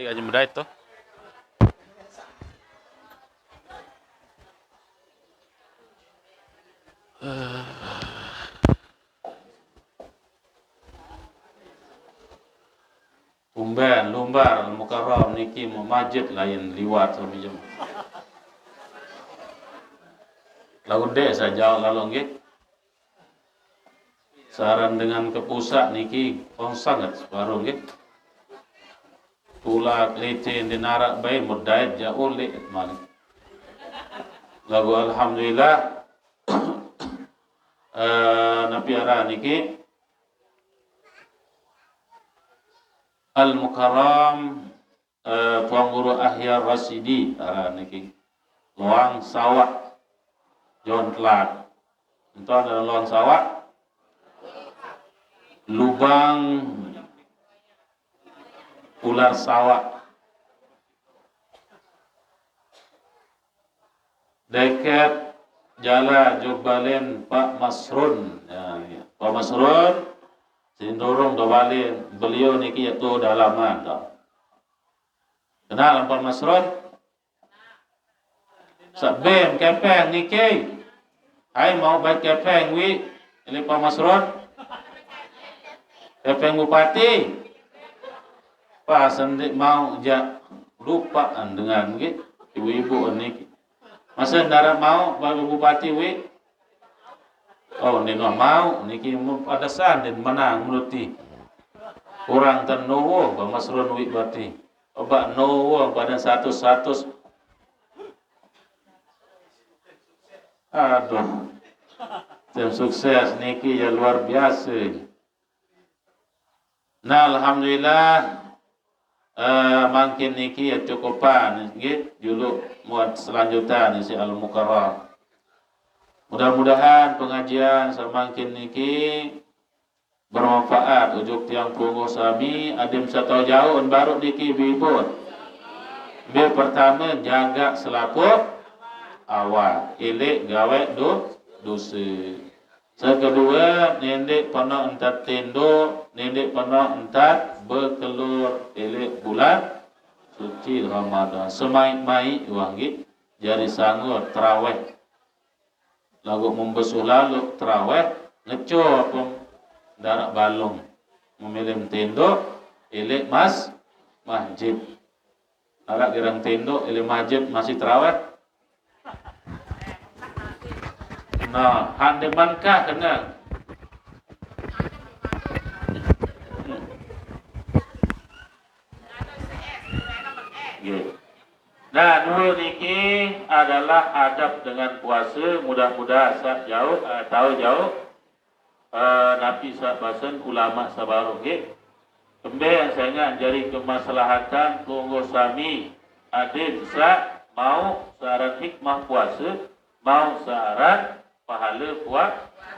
aja mudah itu. Umben, lumbar, mukarram niki mau masjid lain liwat sama jam. Lalu dek saja lalu nggih. Saran dengan ke pusat niki sangat separuh nggih. Tulak licin dinarak baik mudait jauh lit malik. Lagu alhamdulillah napiara niki Al-Mukarram Tuan Guru Ahyar Rasidi niki luang sawak John Clark itu adalah luang sawak lubang ular sawak dekat Jala Jubbalin Pak Masrun ya. Pak Masrun sindorong dobalin beliau niki itu dalaman dah. Kenal Pak Masrun? Sabem kepeng niki. Hai mau baik kepeng wi ini Pak Masrun. Kepeng bupati. Pak sendik mau jak lupa dengan niki ibu-ibu niki. Masa ndara mau bagi bupati wi. Oh, ini mau niki ada sandin menang menuti kurang ternowo Bang Masrun wi berarti oba nowo pada satu aduh tim sukses niki ya luar biasa. Nah alhamdulillah makin niki ya cukupan nggih dulu muat selanjutan si Al-Mukarram. Mudah-mudahan pengajian semakin niki bermanfaat ujuk tiang punggu sami adim satau jauh baru niki bibut. Biar pertama jaga selaku awal ilik gawe dosa. Sekedua nendek pernah entat tendo, nendek pernah entat berkelur ilik bulan suci Ramadan. Semai-mai wangi jari sanggur terawih. Lagu membesuh lalu terawih ngeco pun darak balong memilih tendo ilik masjid darak gerang tendo ilik masjid masih terawih. Nah hak debankah kena nah dulu niki adalah adab dengan puasa. Mudah-mudahan jauh tahu jauh nabi sabasan ulama sabaru nggih kembe saya jari kemaslahatan tunggu sami adin sa mau syarat hikmah puasa mau syarat pahala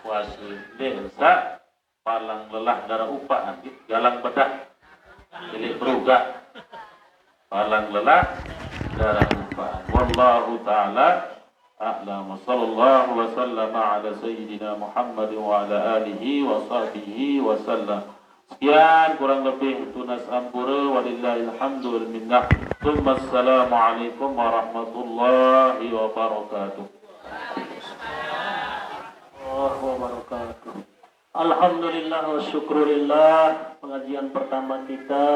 puasa desa palang lelah darah upah nggih galang bedah milik berugak palang lelah darah upah. Wallahu ta'ala a'lam. Sallallahu wa sallama ala sayyidina Muhammad wa ala alihi wa sahbihi wa sallam. Sekian kurang lebih tunas ampura walillahil hamdu wal minnah. Tsumma assalamu alaikum warahmatullahi wabarakatuh. Alhamdulillah wa syukurillah. Pengajian pertama kita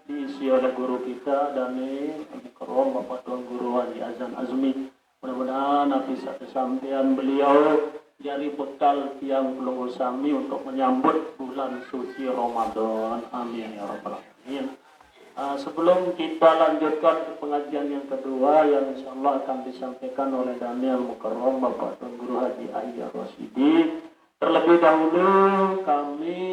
diisi oleh guru kita Dani Al-Mukarram Bapak Tuan Guru Haji Azan Azmi. Mudah-mudahan bisa kesampaian beliau jadi bekal tiang pelunggu sami untuk menyambut bulan suci Ramadan. Amin ya rabbal alamin. Sebelum kita lanjutkan ke pengajian yang kedua yang insyaallah akan disampaikan oleh Dani Al-Mukarram Bapak Tuan Guru Haji Ahyar Rasidi, terlebih dahulu kami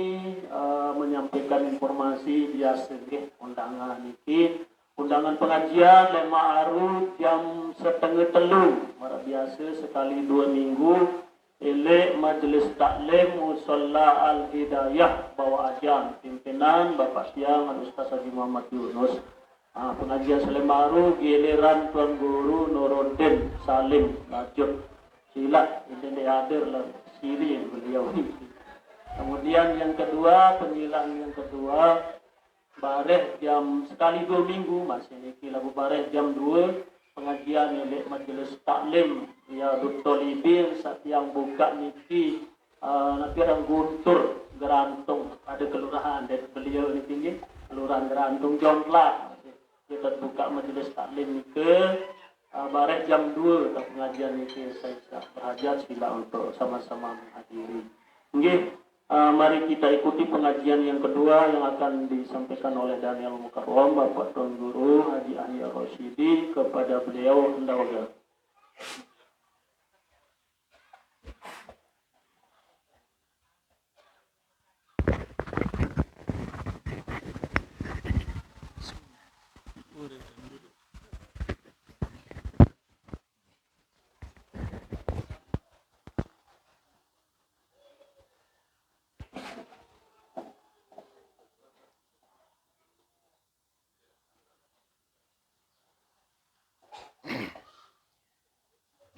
menyampaikan informasi biasa undangan niki undangan pengajian lema arut jam 2:30 mara biasa sekali 2 minggu ele majelis taklim musalla al-hidayah bawa ajan pimpinan Bapak Siang Ustaz Haji Muhammad Yunus. Pengajian Selemaru giliran Tuan Guru Nuruddin Salim Najib. Sila ini hadir lah siri beliau. Kemudian yang kedua, penyilang yang kedua bareh jam sekali 2 minggu masih niki lagu bareh jam 2 pengajian oleh majelis taklim ya Dr. Libin saat yang buka niki nanti orang Guntur Gerantung ada kelurahan dan beliau ini tinggi kelurahan Gerantung Jontla kita buka majelis taklim ke bareh jam 2 atau pengajian niki saya berhajat sila untuk sama-sama menghadiri. Nggih, mari kita ikuti pengajian yang kedua yang akan disampaikan oleh Daniel Mukarrom Bapak Tuan Guru Haji Ahya Rosyidi kepada beliau hendak.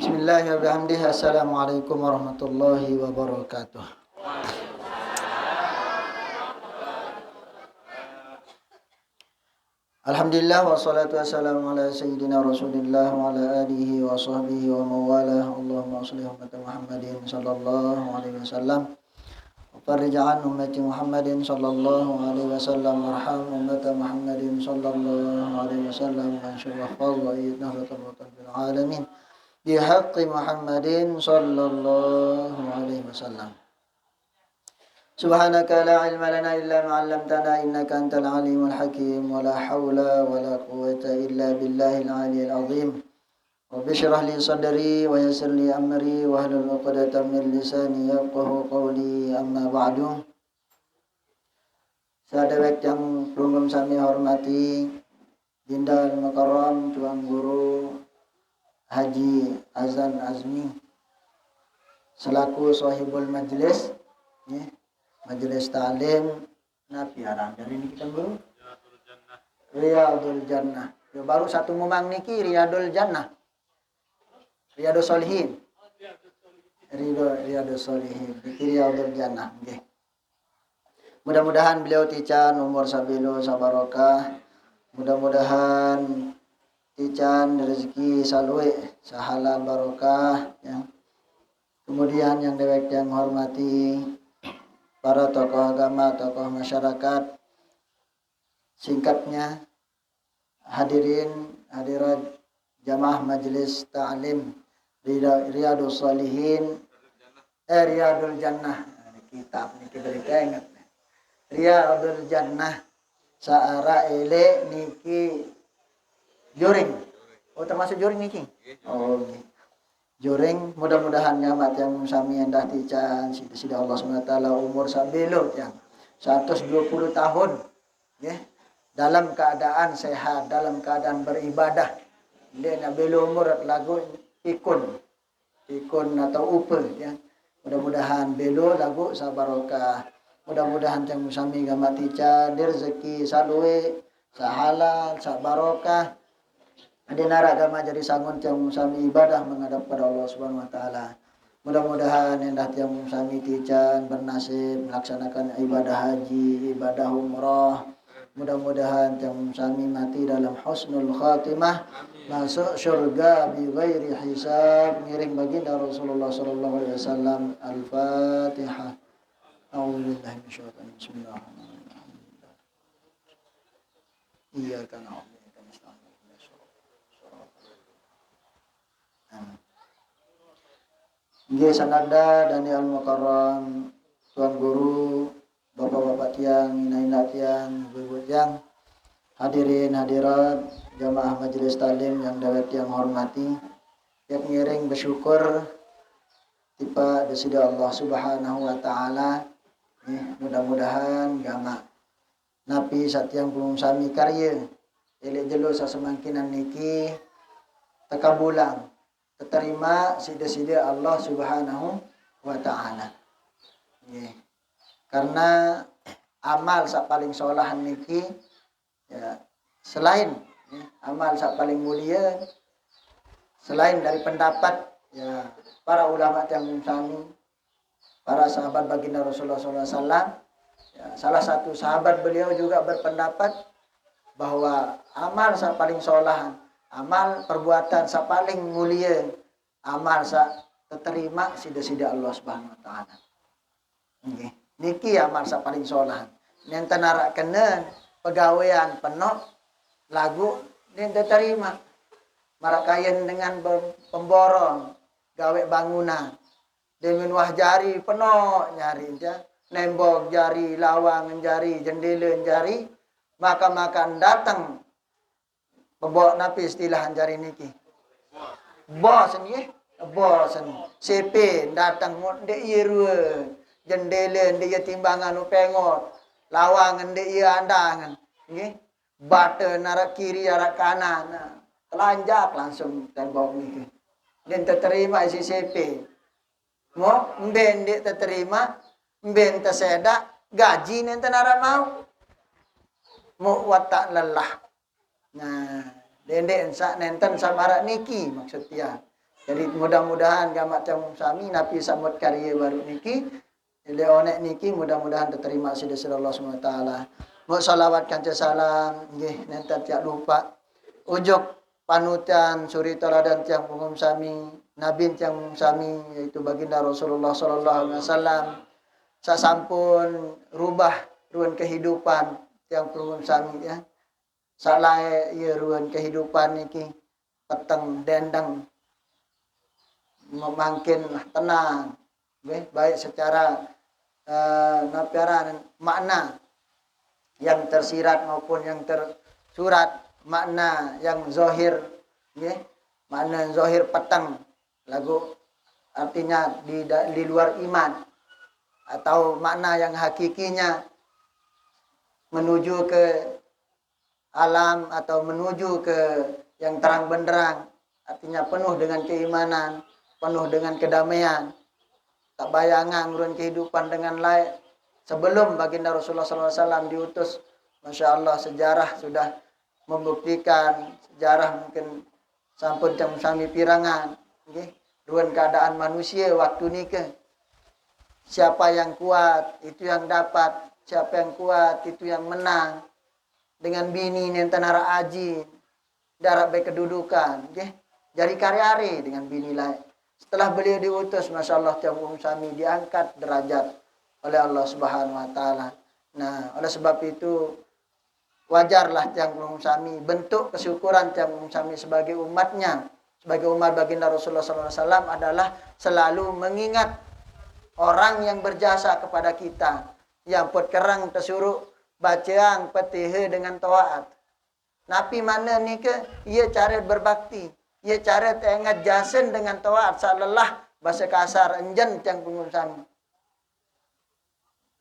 Bismillahirrahmanirrahim. Assalamualaikum warahmatullahi wabarakatuh. Alhamdulillah wassalatu wassalamu ala sayyidina Rasulillah wa ala alihi wa sahbihi wa mawalah. Allahumma shalli ala Muhammadin sallallahu alaihi wasallam. وفرج عن أمة محمد صلى الله عليه وسلم وارحم أمة محمد صلى الله عليه وسلم وانشر واحفظ وأيدنا وتربة بالعالمين بحق محمد صلى الله عليه وسلم. سبحانك لا علم لنا إلا ما علمتنا إنك أنت العليم الحكيم ولا حول ولا قوة إلا بالله العلي العظيم. رب اشرح لي صدري ويسر لي أمري واحلل عقدة من لساني يفقهوا قولي. Amma ba'du. Sahabat yang belum kami hormati, Dinda Al-Mukarram Tuan Guru Haji Azan Azmi selaku sahibul majlis ya, majlis ta'lim nafiaran dari ini kita guru Riyadul Jannah. Ya, baru satu memang niki Riyadul Jannah. Riyadus Solihin. Riyadus Solihin. Riyadul Jannah. Okay. Mudah-mudahan beliau tican umur sabilu sabarokah. Mudah-mudahan tican rezeki salwe sahalal barokah. Ya. Kemudian yang dewek yang hormati para tokoh agama, tokoh masyarakat. Singkatnya hadirin hadirat jamaah majelis ta'lim Riyadus Solihin Riyadul Jannah kitab niki berita ingat Riyadul Jannah saara ele niki juring termasuk juring niki juring mudah-mudahan nyamat yang sami endah tican sida Allah SWT umur sabelo yang 120 tahun ya dalam keadaan sehat dalam keadaan beribadah dia nak bela umur lagu ikun atau upe ya. Mudah-mudahan belo lagu sabarokah. Mudah-mudahan yang sami gamati can rezeki salwe sahalal sabarokah. Ade nara agama jadi sangun yang sami ibadah menghadap pada Allah Subhanahu wa taala. Mudah-mudahan endah yang sami tican bernasib melaksanakan ibadah haji, ibadah umrah. Mudah-mudahan yang sami mati dalam husnul khatimah masuk syurga bi ghairi hisab ngiring baginda Rasulullah sallallahu alaihi wasallam. Al-Fatihah. A'udzubillahi minasyaitonir rajim. Bismillahirrahmanirrahim. Iyyaka na'budu wa iyyaka nasta'in. Nggih sanada Daniel Mukarram Tuan Guru Bapak-bapak tiang, ina-ina tiang, ibu-ibu tiang, hadirin hadirat jamaah majelis taklim yang dawet yang hormati, yang ngiring bersyukur tiba desida Allah Subhanahu wa taala. Mudah-mudahan gama napi satyang belum sami karya elek jelo sasemangkinan niki tekabulang terima sida-sida Allah Subhanahu wa taala. Karena amal sak paling solahan niki ya, selain ya, amal sak paling mulia selain dari pendapat ya para ulama yang sami para sahabat baginda Rasulullah SAW Ya, salah satu sahabat beliau juga berpendapat bahwa amal sa paling solahan, amal perbuatan sa paling mulia, amal sa terterima sida-sida Allah Subhanahu wa taala. Nggih. Niki amal sa paling solahan. Nen tanara kenen pegawaian penuh lagu nen terima. Marakayan dengan pemborong gawe bangunan. Dengan wah jari penuh nyari dia. Nembok jari, lawang jari, jendela jari, maka makan datang pembawa napi istilah jari niki. Bos ni, bos ni. CP datang de irue, jendela dia timbangan upengot, lawang de ia andangan, nggih. Bata narak kiri narak kanan. Telanjak langsung tembok niki. Dan terterima isi CP. Mo mben dia terterima, mben terseda, gaji nenten nara mau. Mo watak lelah. Nah, dendek ensak nenten sabara niki maksudnya. Jadi mudah-mudahan gamak cam sami napi samut karya baru niki. Jadi onek niki mudah-mudahan diterima sida Allah Subhanahu wa taala. Mo salawat kanca salam nggih nenten tiak lupa. Ujuk panutan suri teladan tiang umum sami, nabi tiang umum sami yaitu baginda Rasulullah sallallahu alaihi wasallam. Sasampun rubah ruan kehidupan tiang umum sami ya. Salai ya ruan kehidupan niki peteng dendang memangkin tenang. Baik secara napiaran makna yang tersirat maupun yang tersurat, makna yang zahir, ya, makna yang zahir petang, lagu artinya di luar iman, atau makna yang hakikinya menuju ke alam atau menuju ke yang terang benderang, artinya penuh dengan keimanan, penuh dengan kedamaian, tak bayangan urun kehidupan dengan lain. Sebelum baginda Rasulullah SAW diutus, Masya Allah sejarah sudah membuktikan, sejarah mungkin sampun jam sami pirangan, okay? Ruan keadaan manusia waktu ni ke, siapa yang kuat itu yang dapat, siapa yang kuat itu yang menang. Dengan bini yang tanara aji, darab baik kedudukan, okay? Jari karyari dengan bini lain. Setelah beliau diutus, Masya Allah tiang sami diangkat derajat oleh Allah Subhanahu wa taala. Nah, oleh sebab itu wajarlah tiang sami bentuk kesyukuran tiang sami sebagai umatnya, sebagai umat baginda Rasulullah SAW adalah selalu mengingat orang yang berjasa kepada kita, yang pot kerang tersuruh bacaang petihe dengan taat. Napi mana ni ke ia cara berbakti, ia cara teringat jasen dengan taat saat lelah bahasa kasar enjen tiang sami.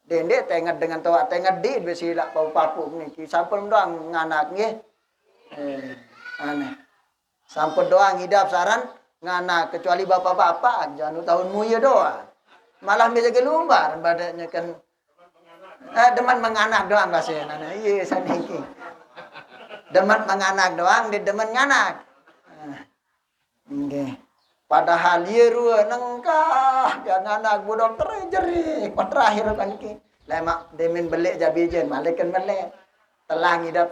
Dendek teringat dengan taat, teringat di besilak pau-papu ni. Sampun doang nganak nggih. Aneh. Sampun doang hidup saran nganak kecuali bapak-bapak jangan tahun muya doang. Malah bisa gelumbar badannya kan. Demen menganak doang bahasa nana. Iya saniki. Demen menganak doang, dia demen nganak. Nggih. Padahal dia rua nengkah dan anak budak terjerik. Terakhir kan ki. Lemak demin belik jabijen, malikan belik. Telang hidup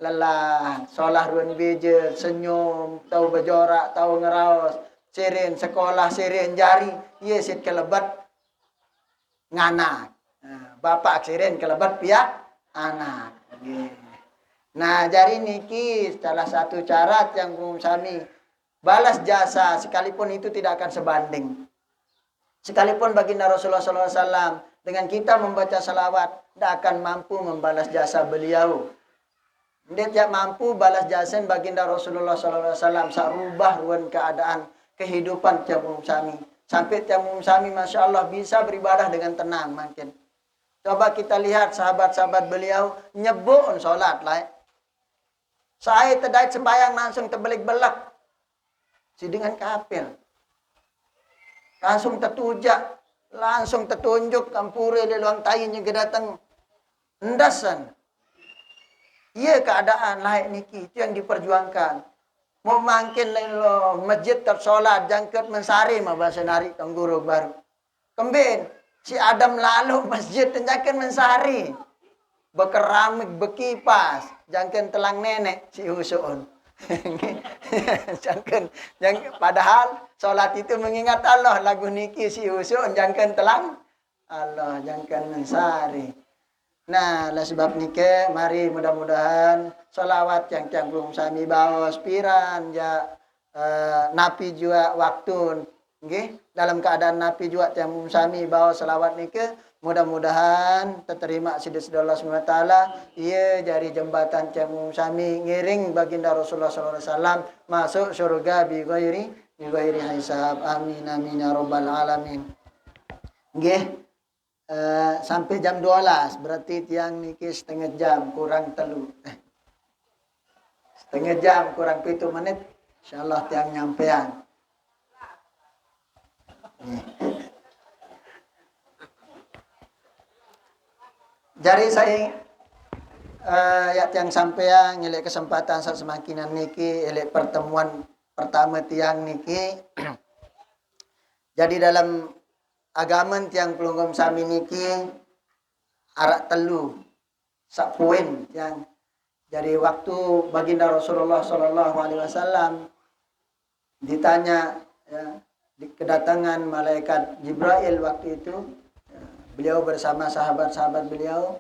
lelah. Solah ruan beje, senyum, tahu berjorak, tahu ngeraos. Sirin sekolah, sirin jari. Ye sit kelebat nganak. Bapak sirin kelebat pihak anak. Nah, jari niki salah satu syarat yang sami balas jasa sekalipun itu tidak akan sebanding. Sekalipun baginda Rasulullah SAW dengan kita membaca salawat tidak akan mampu membalas jasa beliau. Dia tidak mampu balas jasa baginda Rasulullah SAW saat rubah ruan keadaan kehidupan tiap sami. Sampai tiap sami Masya Allah bisa beribadah dengan tenang makin. Coba kita lihat sahabat-sahabat beliau nyebut solat lah. Saya terdait sembahyang langsung terbelik-belak. Si dengan kapil. Langsung tertujak. Langsung tertunjuk kampure di luang tayin yang datang. Endasan. Ia keadaan layak niki. Itu yang diperjuangkan. Mau mangkin lo masjid tersolat. Jangkut mensari mah bahasa narik tangguru baru. Kembin. Si Adam lalu masjid jangan mensari. Bekeramik, bekipas. Jangan telang nenek si Husun. jangan, padahal sholat itu mengingat Allah. Lagu niki si Husun jangan telang Allah, jangan mensari. Nah, lah sebab nike, mari mudah-mudahan sholawat yang belum sami bawa spiran ya napi juga waktu. Okay? Dalam keadaan napi juga yang sami bawa selawat nike, mudah-mudahan terterima sidis Allah SWT. Ia dari jembatan yang sami ngiring baginda Rasulullah SAW masuk surga bi ghairi hisab. Amin amin ya rabbal alamin. Okay? Sampai jam 12 berarti tiang niki setengah jam kurang telu setengah jam kurang 7 menit insyaallah tiang nyampean. Jadi saya yang sampean ngelek kesempatan saat semakinan niki elek pertemuan pertama tiang niki. Jadi dalam agama tiang pelunggom sami niki arak telu sak poin yang dari waktu baginda Rasulullah Sallallahu Alaihi Wasallam ditanya ya, di kedatangan malaikat Jibril waktu itu ya, beliau bersama sahabat-sahabat beliau,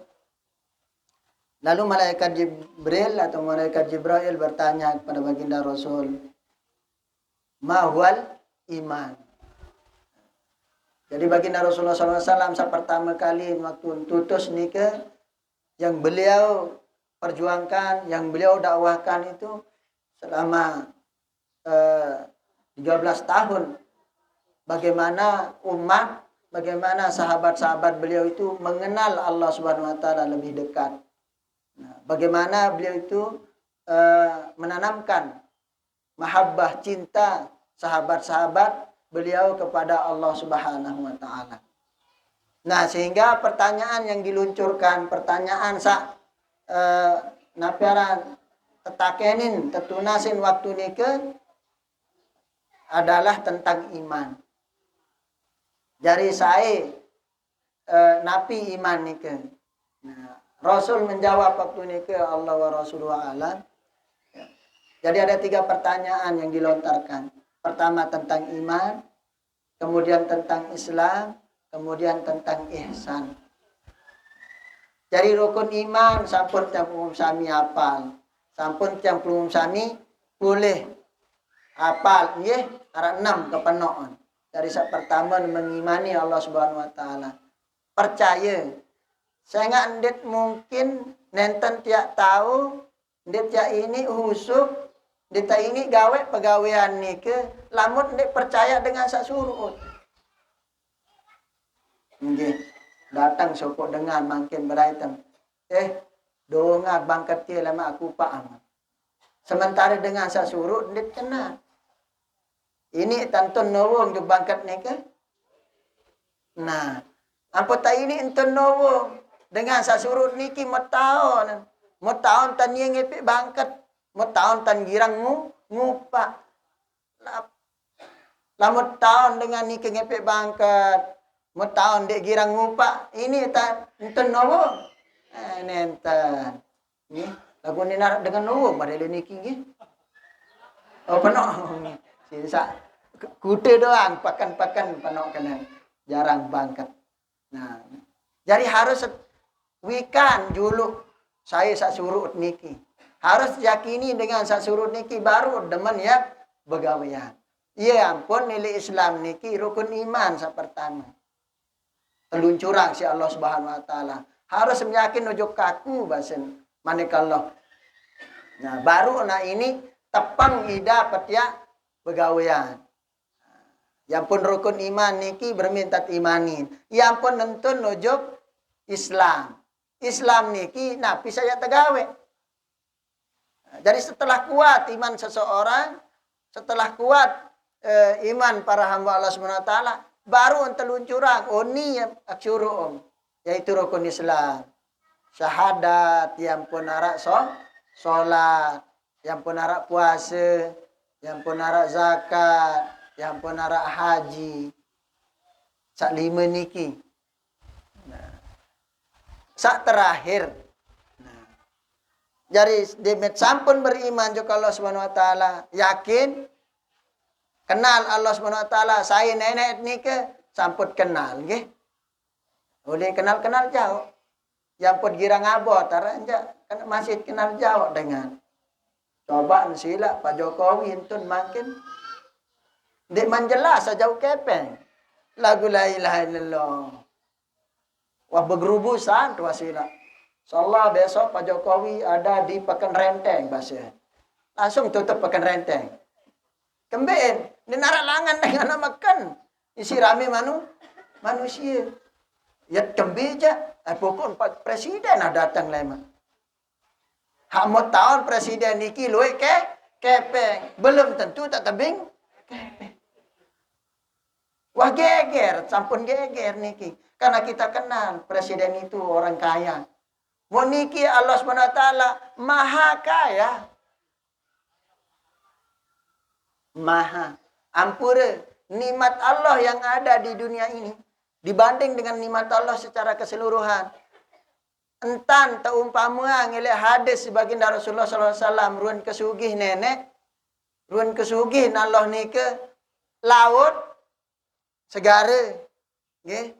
lalu malaikat Jibril bertanya kepada baginda Rasul, mahwal iman. Jadi baginda Rasulullah SAW saat pertama kali waktu tutus nikah yang beliau perjuangkan, yang beliau dakwahkan itu selama 13 tahun. Bagaimana umat, bagaimana sahabat-sahabat beliau itu mengenal Allah Subhanahu Wa Taala lebih dekat. Nah, bagaimana beliau itu menanamkan mahabbah cinta sahabat-sahabat beliau kepada Allah Subhanahu Wa Taala. Nah, sehingga pertanyaan yang diluncurkan, pertanyaan napiaran tetakenin tetunasin waktu nikah adalah tentang iman. Jadi saya napi iman nikah. Nah, Rasul menjawab waktu nikah Allah wa Rasuluhu alam. Jadi ada 3 pertanyaan yang dilontarkan. Pertama tentang iman, kemudian tentang Islam, kemudian tentang ihsan. Jadi rukun iman sampun yang umum sami hafal, sampun yang umum sami boleh hafal, nggih, ara 6 kepenoan. Dari saat pertama mengimani Allah Subhanahu Wa Taala, percaya. Saya nggak ndet mungkin nenten tiak tahu, ndet tiak ini husuk. Dita ini gawe pegawaian ni ke lamun ni percaya dengan sasurut. Nggih, datang sopok dengan makin beraitem. Dongak bangkat ke lama aku pak amat. Sementara dengan sasurut ndet kena. Ini tantun nawong jo bangkat ni ke. Nah, ampota ini enten nawong dengan sasurut niki metaon. Metaon tan yang ngepik bangkat. Mau tahun tan girang ngupa. Lamu tahun dengan ni ngepek bangkat. Mau tahun dek girang ngupa. Ini tan enten nowo. Nenten. Ni lagu ni nak dengan nowo pada niki nggih. Oh penok. Sisa kude doang pakan-pakan penok kena jarang bangkat. Nah, jadi harus wikan juluk saya sak surut niki. Harus yakini dengan sasurut niki baru demen ya begawean. Iya ampun nilai Islam niki rukun iman sa pertama. Teluncurang si Allah Subhanahu Wa Taala. Harus meyakin ujuk kaku basen manikallah. Nah baru ini tepang ida petia begawean. Yang pun rukun iman niki berminta imanin. Yang pun nentun ujuk Islam. Islam niki napi saya tegawe. Jadi setelah kuat iman seseorang, setelah kuat iman para hamba Allah SWT, baru terluncurang oni aksyurum, yaitu rukun Islam. Syahadat, yang pun arak sholat, yang pun arak puasa, yang pun arak zakat, yang pun arak haji. Sak 5 niki. sak terakhir. Nah, jadi demet sampun beriman juga Allah Subhanahu wa taala, yakin kenal Allah Subhanahu wa taala, saya nenek nike sampun kenal nggih. Boleh kenal-kenal jauh. Yang pun girang abot taranja kan masih kenal jauh dengan coba sila Pak Jokowi intun makin dek manjelas jauh kepeng. Lagu la ilaha illallah. Wah bergerubusan tuh sila. Insyaallah besok Pak Jokowi ada di Pekan Renteng bahasa. Langsung tutup Pekan Renteng. Kembeen, di naralangan dengan makan. Isi rame manusia. Ya kembeja, pokok presiden ada datang lema. Hak mau tahun presiden niki luwe kepeng. Belum tentu tak tebing kepeng. Wah geger, sampun geger niki. Karena kita kenal presiden itu orang kaya. Mau niki Allah SWT maha kaya. Maha. Ampura, nikmat Allah yang ada di dunia ini dibanding dengan nikmat Allah secara keseluruhan. Entan teumpama ngele hadis baginda Rasulullah sallallahu alaihi wasallam ruan kesugih nenek, ruan kesugih Allah nike laut segara, nggih.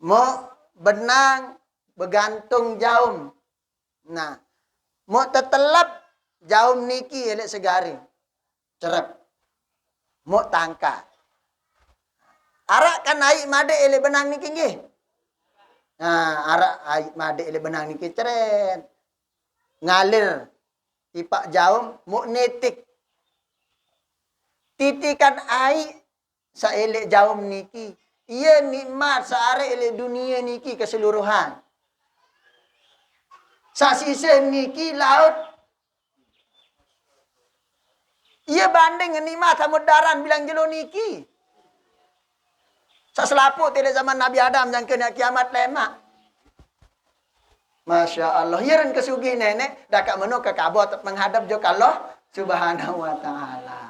Mau benang bergantung jaum. Nah, mau tetelap jaum niki elek segari. Cerep. Mau tangka. Arak kan air made ele benang niki nggih. Nah, arak air made ele benang niki ceret. Ngalir tipak jaum mu netik. Titikan air saelek jaum niki. Ia nikmat saare ele dunia niki keseluruhan. Sasisa niki laut. Ia banding nikmat samudaran bilang jelo niki. Saselaput tidak zaman Nabi Adam yang kena kiamat lemak. Masya Allah. Ya ren kesugi nenek. Dakat menu ke kabut menghadap juga Allah Subhanahu wa ta'ala.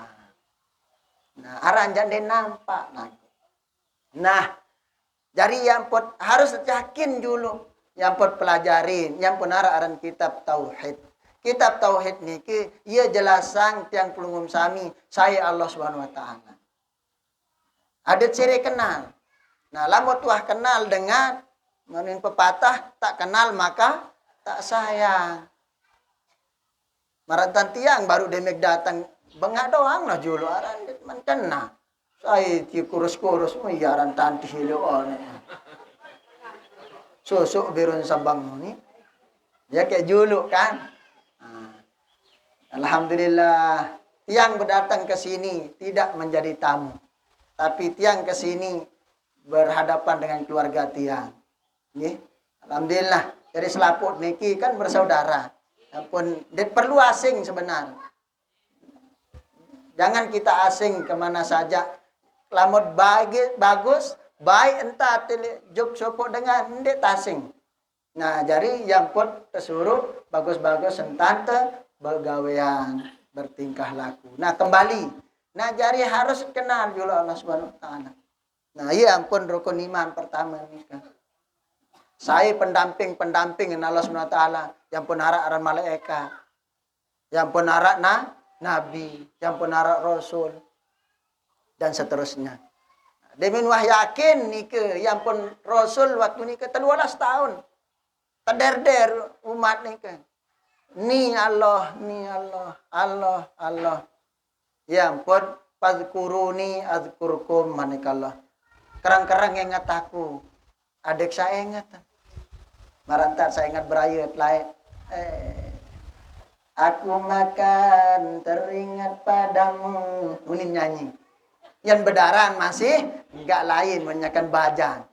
Nah, aran jande nampak. Nah, jadi yang pun harus yakin dulu. Yang pun pelajarin. Yang pun aran kitab Tauhid. Kitab Tauhid niki. Ia jelasan tiang pelungum sami. Saya Allah Subhanahu wa ta'ala. Ada ciri kenal. Nah, lamun tuah kenal dengan menin pepatah, tak kenal maka tak sayang. Maratan tiang baru demek datang, bengak doang lah julu aran mencena. Saya ti kurus-kurus yaran tanti hilo one. Susuk birun sabang ni. Ya kayak julu kan. Nah, alhamdulillah tiang berdatang ke sini tidak menjadi tamu. Tapi tiang ke sini berhadapan dengan keluarga tiang. Nggih. Alhamdulillah. Dari selaput niki kan bersaudara. Pun perlu asing sebenarnya. Jangan kita asing kemana saja. Lamun bagus, baik entah juk sopok dengan ndik asing. Nah, jadi yang pun tersuruh bagus-bagus entante bergawean, bertingkah laku. Nah, kembali. Nah, jadi harus kenal dulu Allah Subhanahu wa taala. Nah, iya ampun rukun iman pertama ini kan. Saya pendamping Allah Subhanahu wa taala, yang pun harap aran malaikat. Yang pun harap nabi, yang pun harap rasul dan seterusnya. Demin wah yakin nike yang pun rasul waktu nike 13 tahun. Tederder umat nike. Ni Allah, Allah. Yang pun fadhkuruni azkurkum manikallah. Kerang-kerang ingat aku. Adik saya ingat. Marantar saya ingat berayut lain. Aku makan teringat padamu. Unin nyanyi. Yang bedaran masih enggak lain menyakan bajan.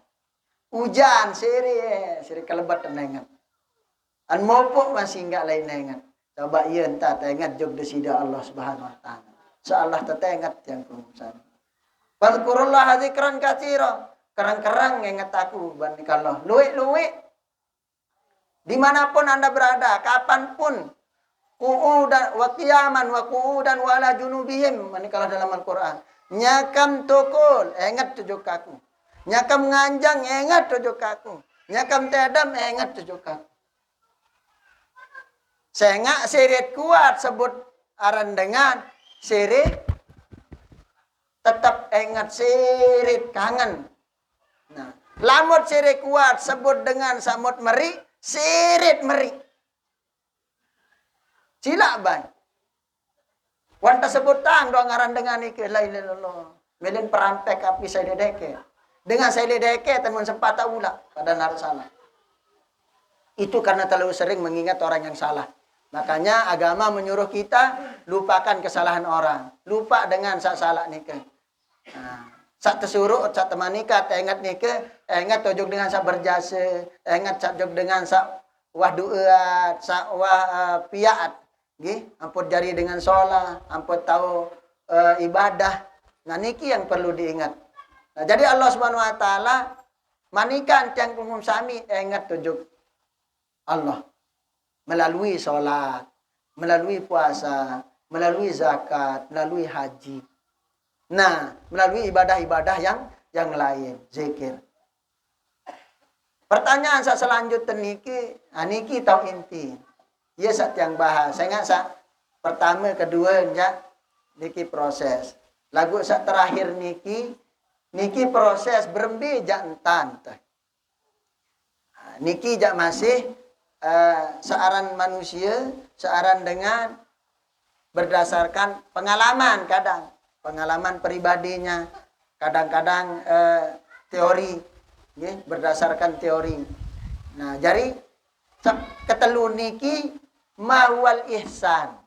Hujan siri kelebat ingat. An mopok masih enggak lain ingat. Coba iya entah ingat jog desida Allah Subhanahu wa taala. Seolah ingat yang pengusaha. Fadhkurullah dzikran katsira. Kerang-kerang ingat aku bandingkanlah. Luwik-luwik. Dimanapun Anda berada, kapanpun. Qu'udan wa qiyaman wa qu'udan wa ala junubihim. Bandingkanlah dalam Al-Quran. Nyakam tukul, ingat tujuk aku. Nyakam nganjang, ingat tujuk aku. Nyakam tedam ingat tujukan. Sengak sirit kuat sebut aran dengan sirit tetap ingat sirit kangen. Nah, lamut sirit kuat sebut dengan samut meri, sirit meri. Cilak bay. Wanta sebut tang doang aran dengan iki la ilaha illallah. Melin perampek api saya dedeke. Dengan saya dedeke teman sepatah ula pada narsala. Itu karena terlalu sering mengingat orang yang salah. Makanya agama menyuruh kita lupakan kesalahan orang. Lupa dengan sak salah nikah. Nah, sak tersuruh, sak teman nikah, ingat nikah, ingat tojok dengan sak berjasa, ingat sak jok dengan sak wah duat, sak wah piat. Gih, ampun jari dengan sholat, ampun tahu ibadah. Nah, niki yang perlu diingat. Nah, jadi Allah Subhanahu wa taala manikan tiang umum sami ingat tojok Allah. Melalui sholat, melalui puasa, melalui zakat, melalui haji. Nah, melalui ibadah-ibadah yang lain, zikir. Pertanyaan saya selanjutnya niki tahu inti. Ya saat yang bahas. Saya ingat saat pertama, kedua, niki proses. Lagu saat terakhir niki proses berembi jak entan. Niki jak masih searan manusia, searan dengan berdasarkan pengalaman kadang. Pengalaman pribadinya. Kadang-kadang teori. Ya, berdasarkan teori. Nah, jadi ketelu niki mawal ihsan.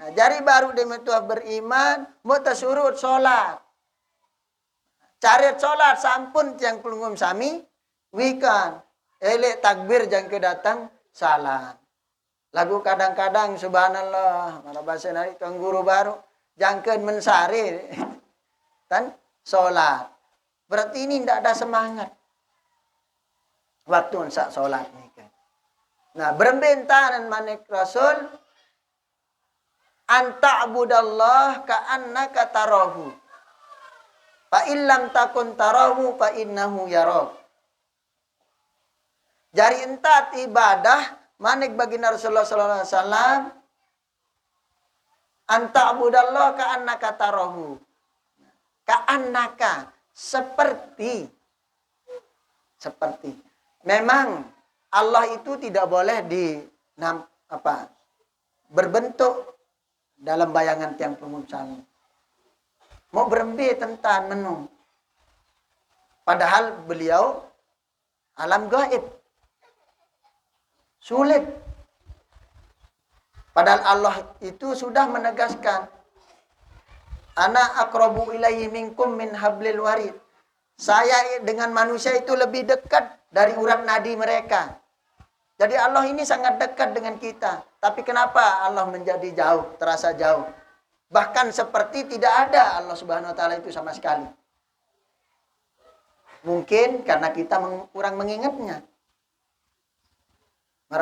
Nah, jadi baru dia beriman, mau tersurut sholat. Cari sholat sampun yang pelungum sami, wikan. Elek takbir jang kedatang salam. Lagu kadang-kadang subhanallah, mana bahasa nari tuang guru baru, jangkeun mensari dan sholat. Berarti ini tidak ada semangat waktu sak sholat ni kan. Nah, berbentaran manik Rasul anta'budallah ka'annaka tarahu. Fa illam takun tarahu fa innahu yarak. Jari entat ibadah manik baginda Rasulullah sallallahu alaihi wasallam anta'budallah ka'annaka tarahu. Ka'annaka seperti. Memang Allah itu tidak boleh berbentuk dalam bayangan tiang pengucapan. Mau berembi tentang menu. Padahal beliau alam gaib. Sulit. Padahal Allah itu sudah menegaskan ana aqrabu ilaihi minkum min hablil warid. Saya dengan manusia itu lebih dekat dari urat nadi mereka. Jadi Allah ini sangat dekat dengan kita. Tapi kenapa Allah menjadi jauh, terasa jauh? Bahkan seperti tidak ada Allah Subhanahu wa taala itu sama sekali. Mungkin karena kita kurang mengingatnya.